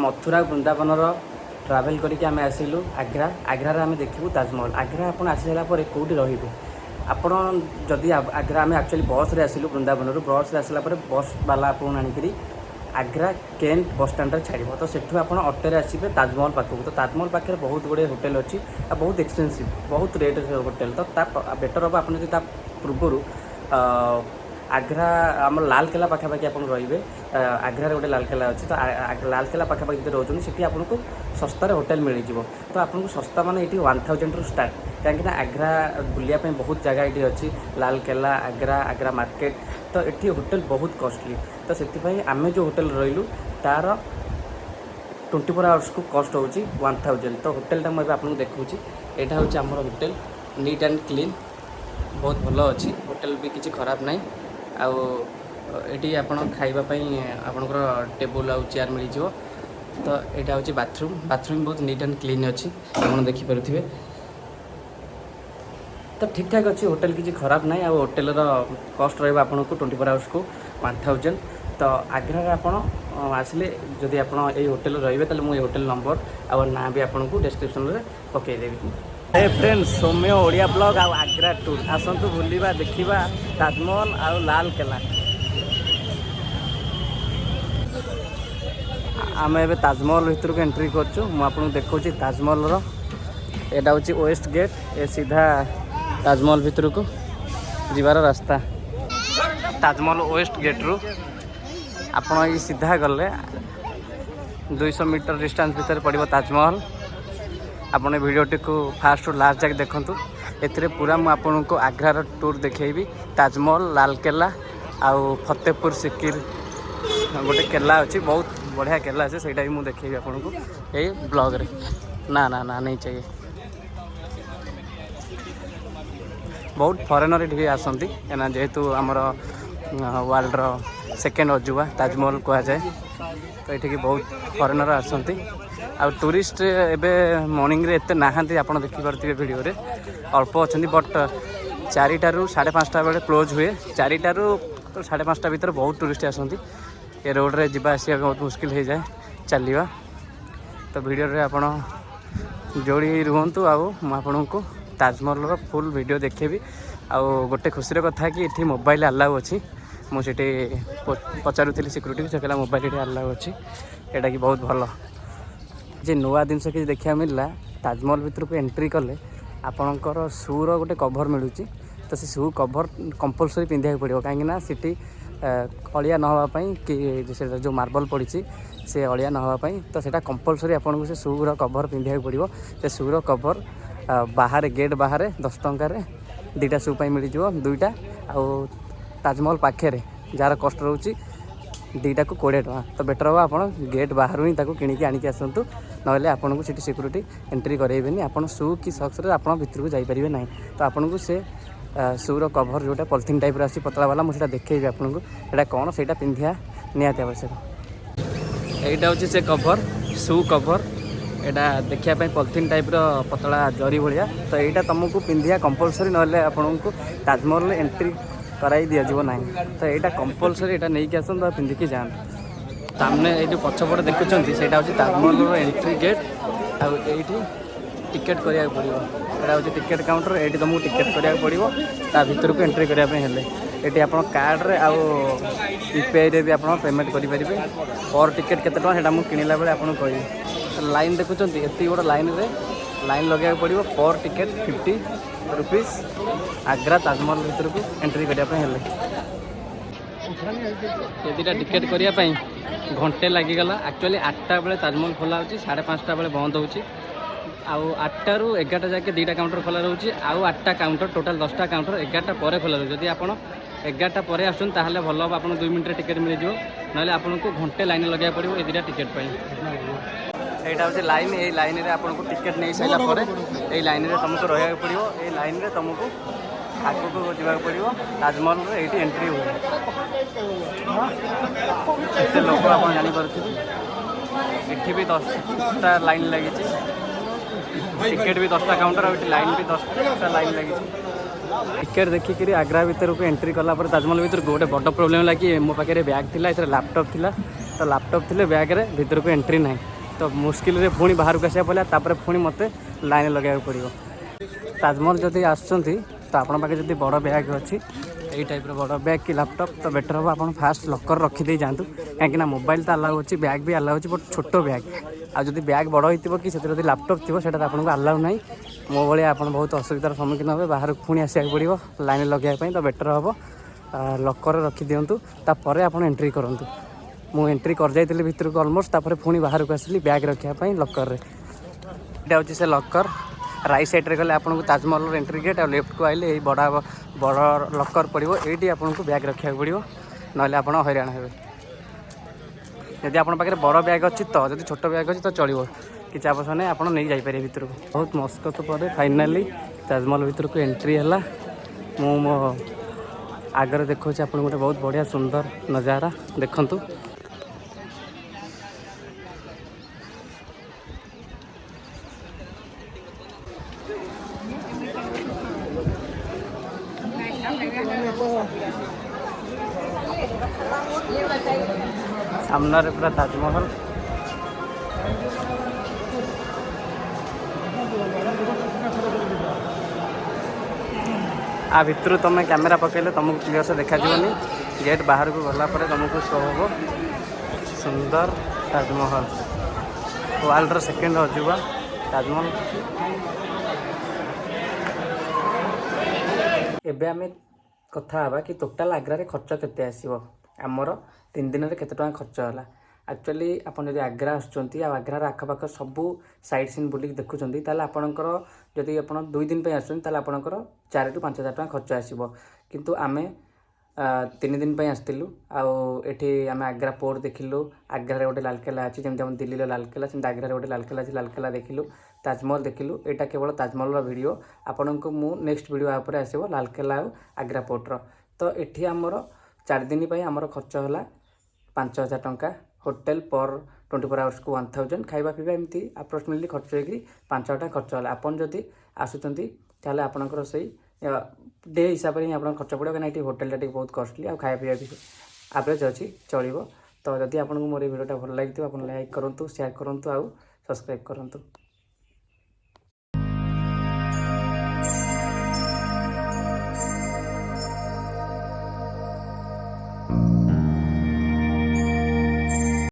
Mathura Vrindavan travel करके आम आसिलु आग्रा आग्रार आम देखू ताजमहल आग्रा आप आसारा कौटी रे आपण जदि आग्रा आम एक्चुअली बस रे आसिलु वृंदावन बस रे आसला बस बाला आपन आनिकरी आग्रा कैंट बस स्टैंड छाड़ तो सेठू आप अटोरे आसवे ताजमहल पाखक तो ताजमहल पाखे बहुत गुड़े होटेल अच्छी बहुत एक्सपेंसिव बहुत रेट होटेल तो बेटर हम आप पूर्वर आग्रा आम लालकेला पाखापाखि आप रे आग्रा गोटे लालकेला अच्छी तो लालकेला पाखापाखि जो रोचे से आपको सस्तार होटेल मिल जाव तो आपको सस्ता माने ये 1000 रु स्टार्ट कहीं आग्रा बुलायापी बहुत जगह ये अच्छी लालकेला आग्रा आग्रा मार्केट तो ये होटेल बहुत कॉस्टली तो से आम जो होटेल रही तार 24 आवर्स को कॉस्ट हो 1000 तो होटेलटा मुझे आपको देखा यहाँ हूँ आम होटेल नीट एंड क्लीन बहुत भल अच्छी होटेल भी किसी खराब ना आठी आप खावाई आपंकर टेबुल आ चेयर मिल तो यहाँ हूँ बाथरूम बाथरूम बहुत नीट एंड क्लीन अच्छी आप देखिपे तो ठीक ठाक अच्छी होटेल किसी खराब ना होटेल कॉस्ट रहा 24 आवर्स को 1000 तो आग्रा आपड़ आसिले जदि आप होटेल रे तो मुझे होटेल नंबर आ ना भी आपको डिस्क्रिप्शन में पकईदेवी। हे फ्रेंड्स सौम्य ओडिया ब्लॉग आग्रा टूर आसतु बुलवा देखा ताजमहल आ लालकेला आम ए ताजमहल भर को एंट्री करूँ देखा ताजमहल यहाँ हूँ वेस्ट गेट ए सीधा ताजमहल भर को जीवार रास्ता ताजमहल वेस्ट गेट रु आपड़ ये सीधा गले 200 मीटर डिस्टेंस भितर पड़ो ताजमहल आपने वीडियोटी को फास्ट लास्ट जाके देखूँ ए पूरा मुझे को आग्रार टूर देखेबी ताजमहल लालकेला आउ फतेहपुर सिकिर गोटे केला अच्छी बहुत बढ़िया केला अच्छे से मुझे देखेबी आपको यही ब्लॉग रे ना ना ना नहीं चाहिए बहुत फरेनर ये आसती है जेहेतु आमर वर्ल्ड सेकेंड अजुआ ताजमहल कहुए तो ये बहुत फरेनर आसती आ टूरिस्ट एबे मॉर्निंग रे एते नाहांती आपण देखि परथिबे वीडियो रे अल्प अछंती बट 4टा रु 5:30 बेले क्लोज हुए 4टा रु 5:30 भीतर बहुत टूरिस्ट आसती ये रोड रे जिबा आसिया बहुत मुश्किल हो जाए चलवा तो वीडियो रे आपण जोड़ी रुहंतु आ आपण को ताजमहल रो फुल वीडियो देखेबी आ गोटे खुशी कथा कि ये मोबाइल अलाउ अच्छी मुझे पचारूली सिक्यूरीटी से कहला मोबाइल ये अलाउ अच्छी यहाँ कि बहुत भल जे नुआ जिनस कि देखा मिलला ताजमहल भर को एंट्री कले आपणकर शूर गोटे कभर मिलूँ तो से शू कभर कंपलसरी पिंधा पड़ो कहीं सीटी अलिया न होगापाई कि जो मार्बल पड़ी से अलिया न होगापाई तो सेटा कंपलसरी आपको से शूर कभर पिंधा पड़ो से शूर कभर बाहर गेट बाहर 10 टंकार 2टा शू मिल जाव 2टा आ ताजमहल पाखे जार कष्ट रोचे 2टा को 20 टଙ୍କା तो बेटर हम आप गेट बाहर ही किणिकी आणिकी आसतु ना आपको सीटी सिक्यूरीटी एंट्री करेबेनी आपन शू कि सक्स आप भर को जापारे ना तो आपको से शूर कभर जोटा पॉलिथीन टाइप आसी पतला वाला मुझे देखेबी आपको यहाँ कौन से पिंधा निहाती आवश्यक यहाँ हूँ से कभर शू कभर यहाँ देखापी पॉलिथीन टाइप पतला जरी भाया तो यहाँ तुमको पिंधा कंपलसरी ना आपको ताजमहल एंट्री कराई दि जाव ना तो यहाँ कंपलसरी यहाँ नहीं आस पिंधिकी जाए सामने ये जो पछपटे देखुं से हूँ ताजमहल एंट्री गेट आईटी टिकेट करा पड़ो यहाँ हूँ टिकेट काउंटर ये तुमको टिकेट करा पड़ो ता भर को एंट्री करने ये आप कार्ड्रे आउ यूपीआई भी आप पेमेंट करेंगे पर टिकेट केते टଙ୍କା मुझे किणला बेले आपको कह लाइन देखुं ये गोटे लाइन लगे पड़ो पर टिकेट 50 रुपीज आग्रा ताजमहल भर को एंट्री करने ये 2टा टिकेट करने घंटे लगिगला एक्चुअली 8टा बेले ताजमहल खोला हो 5:30 बेले बंद हो 8टा रु 11टा जाके 2टा काउंटर खोला रोचे आउ 8टा काउंटर टोटाल 10टा काउंटर 11टा पर खोला रोचे जदि आप 11टा पर आसन ताहले भल हम आपको 2 मिनट टिकेट मिल जाव ना आपको घंटे लाइन लगे पड़ो ये 2टा टिकेट यहाँ हूँ लाइन ये लाइन में आपको टिकेट नहीं सारापर ये लाइन में तुमको रहा पड़ो ये लाइन में तुमको आगे को जावाक पड़ो ताजमहल ये एंट्री हुए लोक आप जानीपे ये भी 10टा लाइन लगी टिकेट भी 10टा काउंटर और लाइन भी 10टा लाइन लगी टिकेट देखिक आग्रा भर को एंट्री कलापर ताजमहल भर गोटे बड़ प्रोब्लेम है कि मो पाखे बैग थी लैपटॉप थी तो लैपटॉप थी बैग भर को एंट्री ना तो मुस्किल रे पुणी बाहर को आसा पड़ा तापर पुणी मत लाइन लगे पड़ो। ताजमहल जदि आसुँच तो आपण पाखे जब बड़ बैग अच्छी यही टाइप बड़ बैग कि लैपटॉप तो बेटर हम आप फास्ट लकर रखीदे जातु कहीं मोबाइल तो अलाउ अच्छी बैग भी अलाउ अच्छी बट छोट बैग आदि बैग बड़ हो कि लैपटॉप थी से आपको अलाउ ना मो भाई आप बहुत असुविधार सम्मुखीन हे बाहर पुणी आसको पड़ो लाइन लगे तो बेटर हम लकर रखी दिंतु तापर आप एंट्री करूँ मु एंट्री कर जाइली भितर को अलमोस्ट तापर पुणी बाहर को आसली बैग रखापी लकर यहाँ हूँ से लकर राइट साइड गले आपको ताजमहल एंट्री गेट और लेफ्ट को आइले बड़ा बड़ लकर पड़ो ये आपको बैग रखा पड़ो ना आप हैरान हे जदि आप बड़ बैग अच्छी तो जब छोट बैग अच्छी तो चलो किसी आवश्यक नहीं आप नहीं जापर भितर को बहुत मस्कत पर फाइनाली ताजमहल भितर को एंट्री है मो आगे देखा आप गोटे बहुत बढ़िया सुंदर नजारा देखु सामने पूरा ताजमहल आ भितर तुम कैमेरा पकड़े तुमको क्लीयर से देखा गेट बाहर को गला पर तुमको शो हो सुंदर ताजमहल वर्ल्ड सेकेंड अजूबा ताजमहल। एबे आमे कथा हवा कि टोटाल आग्रा रे खर्च केते आसीबो आमर 3 दिन रे केते टका खर्च होला। एक्चुअली आपन जदि आग्रा आछंती आ आग्रा आखपाख सबू साइड सीन बुलिक देखुंती ताले आपणकर जदि आपन 2 दिन पे आछन ताले आपणकर 4 ରୁ 5 हजार टका खर्च आसीबो किंतु आमे 3 दिन पे आस्तिलु आठी आम आग्रा पोर्ट देखिलु आग्रा रे गोटे लालकिला अच्छी जमी हम दिल्ली लालकिला सेमती आग्रा रे गोटे लालकिला अच्छी लालकिला देखिलु ताजमहल देखिलु यहाँ केवल ताजमहल वीडियो आपण को मु नेक्स्ट वीडियो आपर आसो लालकिला आग्रा पोर्टर। तो ये आमर 4 दिन पर आमर खर्च है 5000 टंका होटेल पर 24 आवर्स को 1000 खाଇବା पीवा एमती अप्रोक्सीमेटली खर्च होगी 5000 टका खर्च है। आपन जदि आसुचंती ताले आपनकर सही डे हिसाब से आप खर्च पड़ो कहीं होटेल टा बहुत कॉस्टली आ खाया पीवा भी एवरेज अच्छी चलो। तो जदि आपको मोर वीडियोटा भल लगी आप लाइक करूँ शेयर करूँ आउ सब्सक्राइब करूँ।